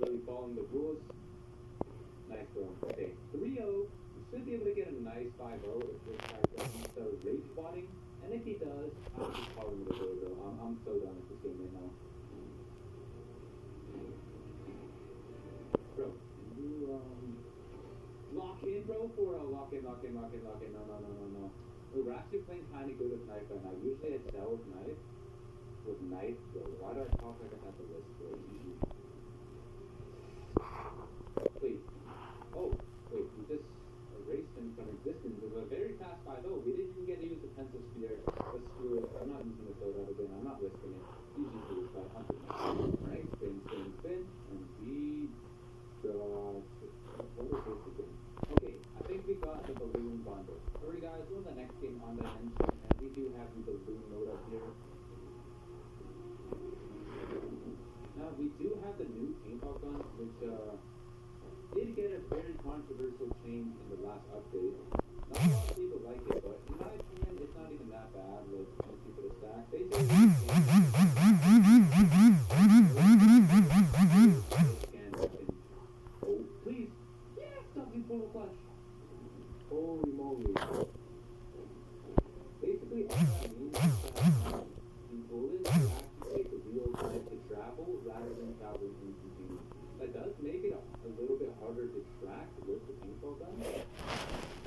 Really following the rules. Nice throw. Okay, 3-0. You should be able to get a nice 5-0 if this guy doesn't start rage spotting. And if he does, I'm just calling it a day, bro. I'm so done with this game right now. Bro, can you lock in, bro, for a lock in. No. We're actually playing kind of good with knife right now. Usually I sell with knife. With knife, bro. Why do I talk like I have the list, bro? Wait. Oh, wait, we just erased him from existence. It was a very fast 5-0. We didn't even get to use the pencil spear. Let's screw it. I'm not using the code out again. I'm not risking it. Easy to use by 100. Alright, spin. And we got... What is this again? Okay, I think we got the balloon bundle. Sorry guys, we're in the next game on the end. And we do have the balloon node up here. Now, we do have the new paintball gun, which, did get a very controversial change in the last update. Not a lot of people like it, but in my opinion, it's not even that bad. Like, most people to stack. Oh, please. Yeah, something full of flesh. Holy moly. Basically, all that means is that the bullets actually take a real time to travel rather than traveling instantaneously. That does make it a little bit harder to track with the paintball gun. Oh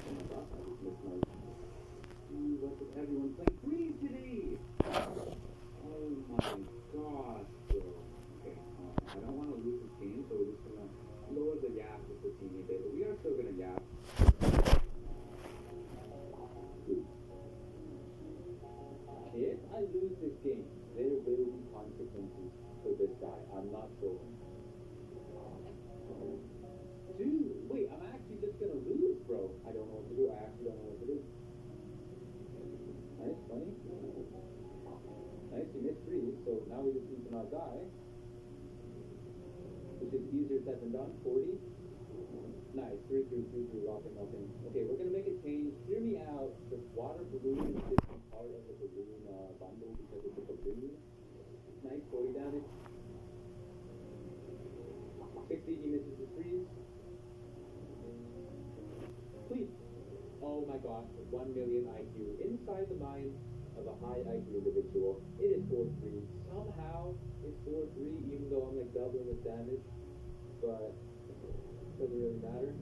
my gosh, I just missed my... What is everyone playing freeze today? Oh my gosh, bro. Okay, I don't want to lose this game, so we're just going to lower the gap with the team a bit, but we are still going to gap. If I lose this game, there will be consequences for this guy. I'm not sure. Dude, wait, I'm actually just gonna lose, bro. I don't know what to do. I actually don't know what to do. Nice, funny. Nice, you missed 3, so now we just need to not die. Which is easier said than done. 40. Nice, 3-3, locking. Okay, we're gonna make a change. Hear me out. The water balloon is part of the balloon bundle because it's a balloon. Nice, 40 damage. 60, he misses the 3s. Please. Oh my gosh, 1 million IQ. Inside the mind of a high IQ individual, it is 4-3. Somehow, it's 4-3, even though I'm like doubling his damage. But Doesn't really matter.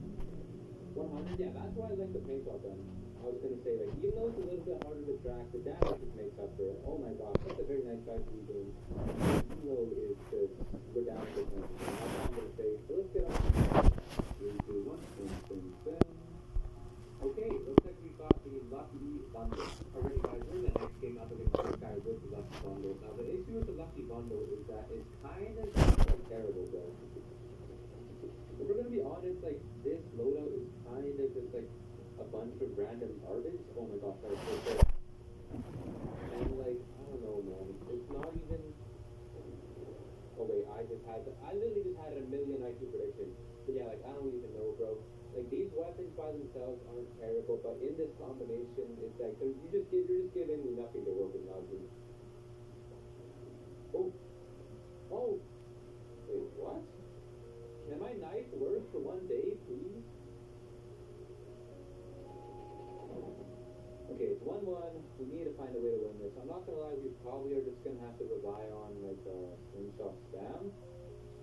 100, yeah, that's why I like the paintball gun. I was gonna say, like, even though it's a little bit harder to track, the damage just makes up for it. Oh my gosh, that's a very nice guy to be doing. Kilo is just, we're down to 10. That's all I'm gonna say. So let's get on. 3, 2, 1, boom, boom, boom. Okay, looks like we got the Lucky Bundle. Alrighty guys, we're in the next game up against this guy with the Lucky Bundle. Now the issue with the Lucky Bundle is that it's kind of terrible, bro. If we're gonna be honest, like, this loadout is kind of just like a bunch of random garbage. Oh my gosh, that was so good. And like, I don't know, man. It's not even. Oh wait, I literally just had a million IQ predictions. But yeah, like, I don't even know, bro. Like, these weapons by themselves aren't terrible, but in this combination, it's like, you're just giving me nothing to work with now, dude. Oh. Oh. Wait, what? Can my knife work for one day, please? Okay, it's 1-1. We need to find a way to win this. I'm not gonna lie, we probably are just gonna have to rely on, like, slingshot spam.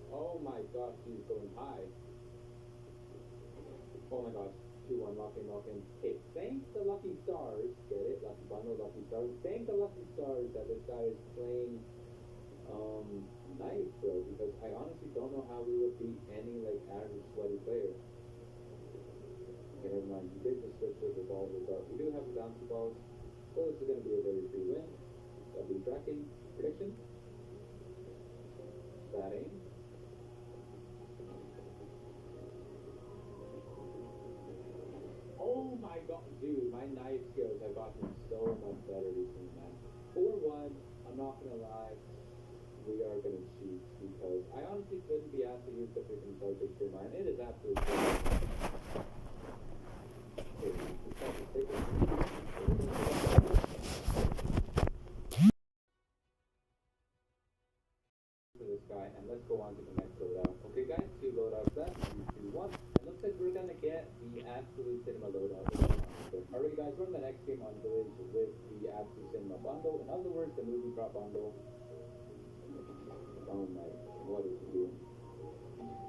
Oh my gosh, he's going high. Oh my gosh. 2-1, lock in. Hey, thank the lucky stars. Get it? Lucky bundle, lucky stars. Thank the lucky stars that this guy is playing nice, bro, because I honestly don't know how we would beat any, like, average sweaty player. Okay, never mind. We did just switch with revolver, but we do have the bouncy balls, so this is going to be a very free win. W tracking. Prediction. Batting. Oh my god, dude, my knife skills have gotten so much better recently, man. 4-1, I'm not gonna lie, we are gonna cheat because I honestly couldn't be asked to use the freaking focus for mine. It is absolutely to this guy, and let's go on to the next loadout. Okay guys, 2 loadouts left, 3, 2, 1. It looks like we're gonna get the Absolute Cinema loadout. Alright guys, we're in the next game on Village with the Absolute Cinema bundle. In other words, the movie prop bundle. Oh my, what is he doing?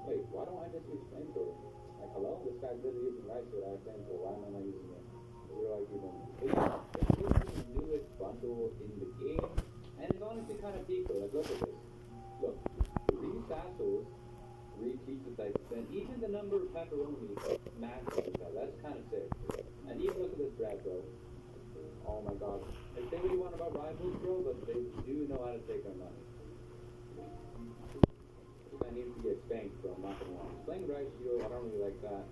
Wait, why don't I just use flamethrower? Like, hello? This guy's really using rice with our flamethrower. Why am I not using it? Zero IQ then. But yeah, this is the newest bundle in the game. And it's honestly kind of peak though. Like, look at this. Look, 3 satchels, 3 pizza types, and even the number of pepperoni matches like that. That's kind of sick. And even look at this bread, bro. Oh my god. Like, say what you want about rivals, bro, but they do know how to take our money. I need to get spanked, bro. I'm not gonna lie. Playing right shield, I don't really like that.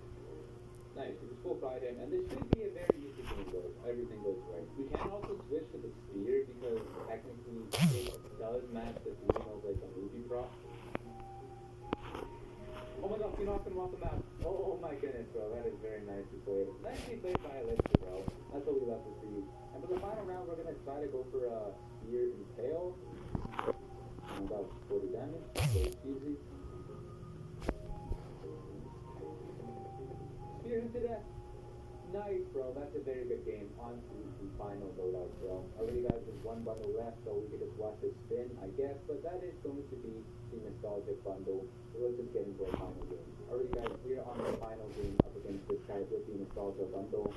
Nice, we just full fried him, and this should be a very easy game, bro. Everything goes right. We can also switch to the spear because technically it does match the theme of like a movie prop. Oh my gosh, you knocked him off the map. Oh my goodness, bro. That is very nicely played. Nicely played by Alexa, bro. That's what we left to see. And for the final round, we're gonna try to go for a spear and tail. And about 40 damage. Very easy. Spear into death. Nice, bro. That's a very good game. On to the final loadout, bro. Already, guys, there's 1 bundle left, so we can just watch this spin, I guess. But that is going to be the nostalgic bundle. So let's just get into our final game. Already, guys, we are on the final game up against this guy with the nostalgia bundle.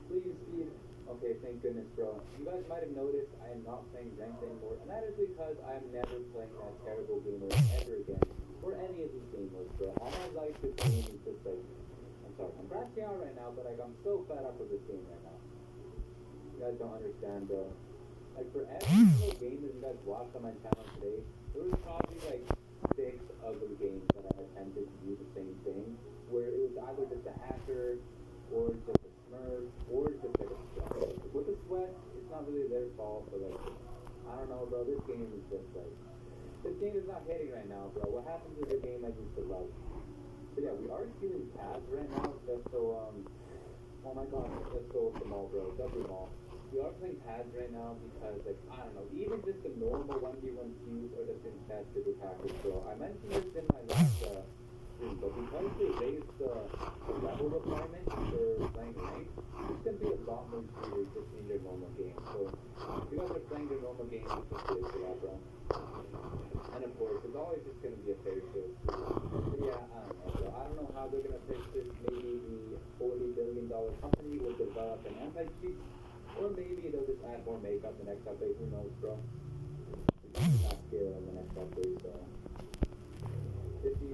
Please speed. Okay, thank goodness, bro. You guys might have noticed I am not playing ranked anymore, and that is because I'm never playing that terrible game mode ever again. Or any of these game modes, bro. All my life this game is just like, I'm sorry, I'm crashing out right now, but like I'm so fed up with this game right now. You guys don't understand, bro. Like for every single game that you guys watched on my channel today, there was probably like 6 ugly games that I attempted to do the same thing, where it was either just a hacker, or just a smurf, or just like a sweat. With the sweat, it's not really their fault, but like, I don't know, bro, this game is just like, this game is not hitting right now, bro. What happens to the game I used to love? So yeah, we are stealing pads right now, just so, oh my god, let's go with the mall, bro. W mall. We are playing pads right now because, like, I don't know, even just the normal 1v1 queues are just infested with hackers, bro. I mentioned this in my last, stream, but because they raised the level requirement for playing ranked, it's gonna be a lot more serious just in your normal game. So, if you guys are playing your normal game, just do it for that, bro. And of course, it's always just going to be a fair shake. the company will develop an anti-cheat, or maybe they'll just add more makeup the next update. Who knows, bro? It's not scale on the next update, so. If you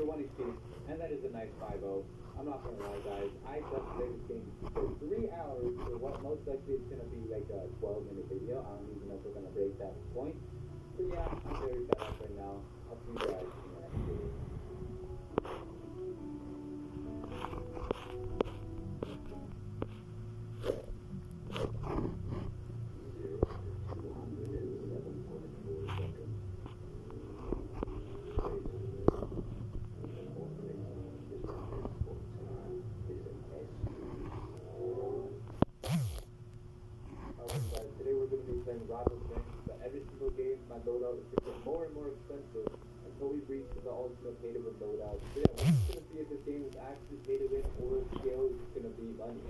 one HP, and that is a nice 5-0. I'm not gonna lie, guys. I just played this game for 3 hours, for what most likely it's gonna be like a 12-minute video. I don't even know if we're gonna break that point. But yeah, I'm very fed up right now. I'll see you guys in the next video. Today we're going to be playing Robinson, but every single game my loadout is getting more and more expensive until we reach the ultimate pay to win loadout. So yeah, we're just going to see if this game is actually pay to win or if scale is going to be money.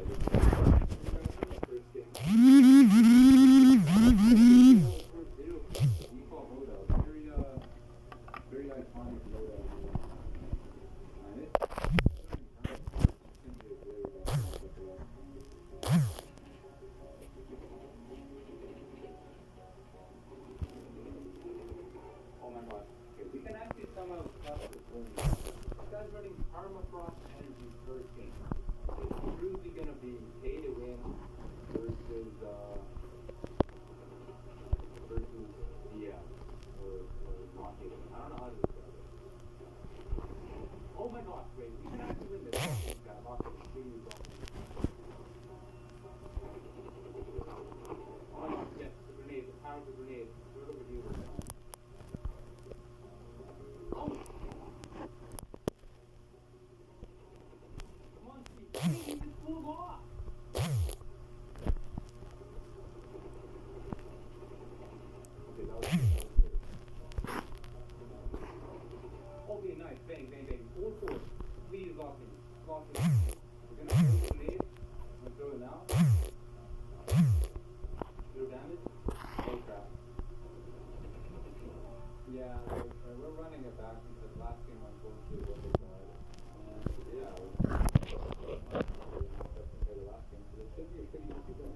First game. Default loadout. Very iconic loadout. Running Permafrost Energy first game. It's truly gonna be pay to win versus or not pay to win. I don't know how to describe it. Oh my gosh, wait, we can actually win this. Guy, okay, please don't. Oh my gosh, yes, the grenade, the power of the grenade. Throw it over here right now. Oh! Okay, nice. Bang, bang, bang. 4-4. Please lock me. Lock me. We're gonna throw the grenade. I'm gonna throw it now. 0 damage. Oh crap. Yeah, we're running it back because last game unfortunately wasn't bad. And yeah, we're the last game, so this should be a pretty easy win.